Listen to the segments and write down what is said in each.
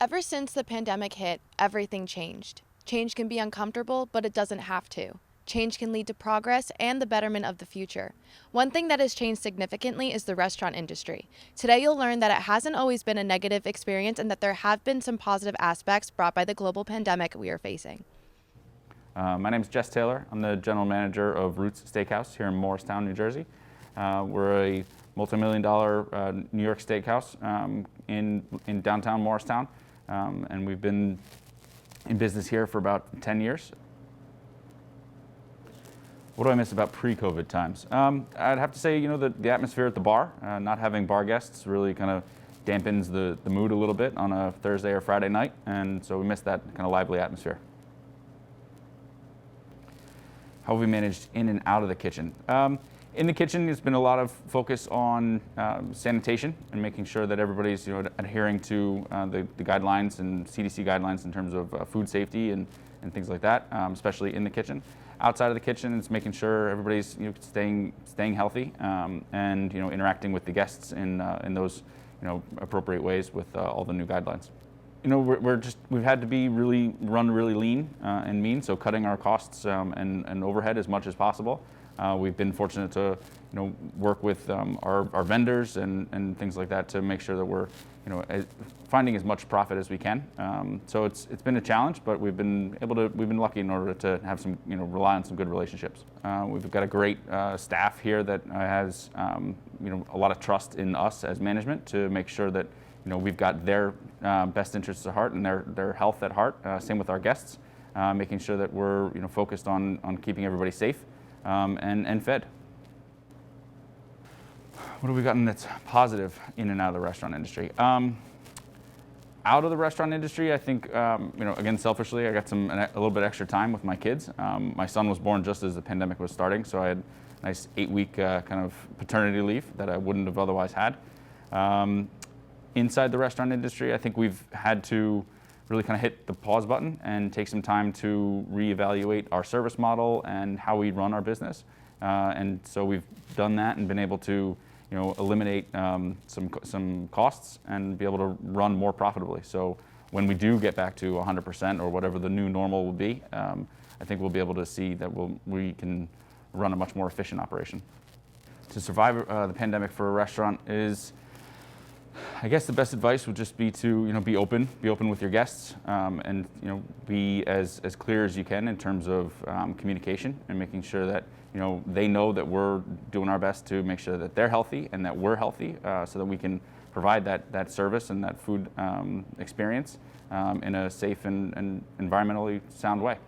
Ever since the pandemic hit, everything changed. Change can be uncomfortable, but it doesn't have to. Change can lead to progress and the betterment of the future. One thing that has changed significantly is the restaurant industry. Today you'll learn that it hasn't always been a negative experience and that there have been some positive aspects brought by the global pandemic we are facing. My name is Jess Taylor. I'm the general manager of Roots Steakhouse here in Morristown, New Jersey. We're a multi-million-dollar New York steakhouse in downtown Morristown, and we've been in business here for about 10 years. What do I miss about pre-COVID times? I'd have to say, the atmosphere at the bar. Not having bar guests really kind of dampens the mood a little bit on a Thursday or Friday night, and so we miss that kind of lively atmosphere. How have we managed in and out of the kitchen? In the kitchen, there's been a lot of focus on sanitation and making sure that everybody's adhering to the guidelines and CDC guidelines in terms of food safety and things like that, especially in the kitchen. Outside of the kitchen, it's making sure everybody's staying healthy and interacting with the guests in those appropriate ways with all the new guidelines. We've had to be run really lean and mean, so cutting our costs and overhead as much as possible. We've been fortunate to work with our vendors and things like that to make sure that we're finding as much profit as we can. So it's been a challenge, but we've been lucky in order to have some rely on some good relationships. We've got a great staff here that has a lot of trust in us as management to make sure that we've got their best interests at heart and their health at heart. Same with our guests, making sure that we're focused on keeping everybody safe and fed. What have we gotten that's positive in and out of the restaurant industry? Out of the restaurant industry, I think, again, selfishly, I got a little bit extra time with my kids. My son was born just as the pandemic was starting, so I had a nice 8-week kind of paternity leave that I wouldn't have otherwise had. Inside the restaurant industry, I think we've had to really kind of hit the pause button and take some time to reevaluate our service model and how we run our business. And so we've done that and been able to eliminate some costs and be able to run more profitably. So when we do get back to 100% or whatever the new normal will be, I think we'll be able to see that we can run a much more efficient operation. To survive the pandemic for a restaurant is, I guess the best advice would just be to be open with your guests, and be as clear as you can in terms of communication and making sure that they know that we're doing our best to make sure that they're healthy and that we're healthy, so that we can provide that service and that food experience in a safe and environmentally sound way.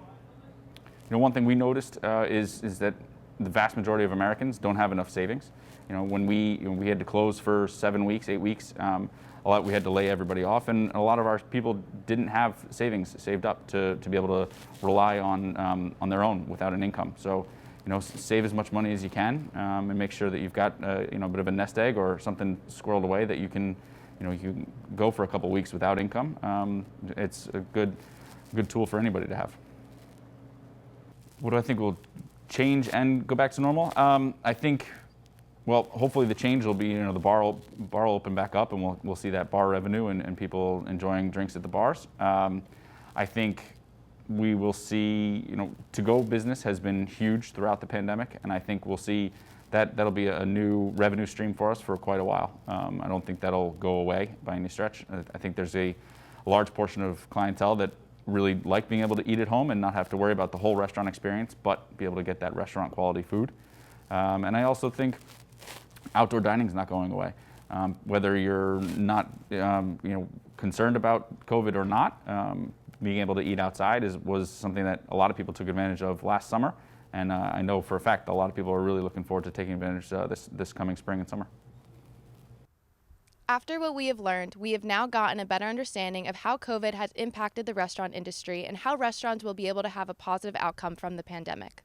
One thing we noticed is that the vast majority of Americans don't have enough savings. When we had to close for 7 weeks, 8 weeks, we had to lay everybody off, and a lot of our people didn't have savings saved up to be able to rely on their own without an income. So, save as much money as you can, and make sure that you've got a bit of a nest egg or something squirreled away that you can go for a couple weeks without income. It's a good tool for anybody to have. What do I think will change and go back to normal? I think, well, hopefully the change will be, the bar will open back up, and we'll see that bar revenue and people enjoying drinks at the bars. I think we will see, to-go business has been huge throughout the pandemic, and I think we'll see that'll be a new revenue stream for us for quite a while. I don't think that'll go away by any stretch. I think there's a large portion of clientele that really like being able to eat at home and not have to worry about the whole restaurant experience, but be able to get that restaurant quality food. And I also think outdoor dining is not going away. Whether you're not concerned about COVID or not, being able to eat outside was something that a lot of people took advantage of last summer. And I know for a fact a lot of people are really looking forward to taking advantage this coming spring and summer. After what we have learned, we have now gotten a better understanding of how COVID has impacted the restaurant industry and how restaurants will be able to have a positive outcome from the pandemic.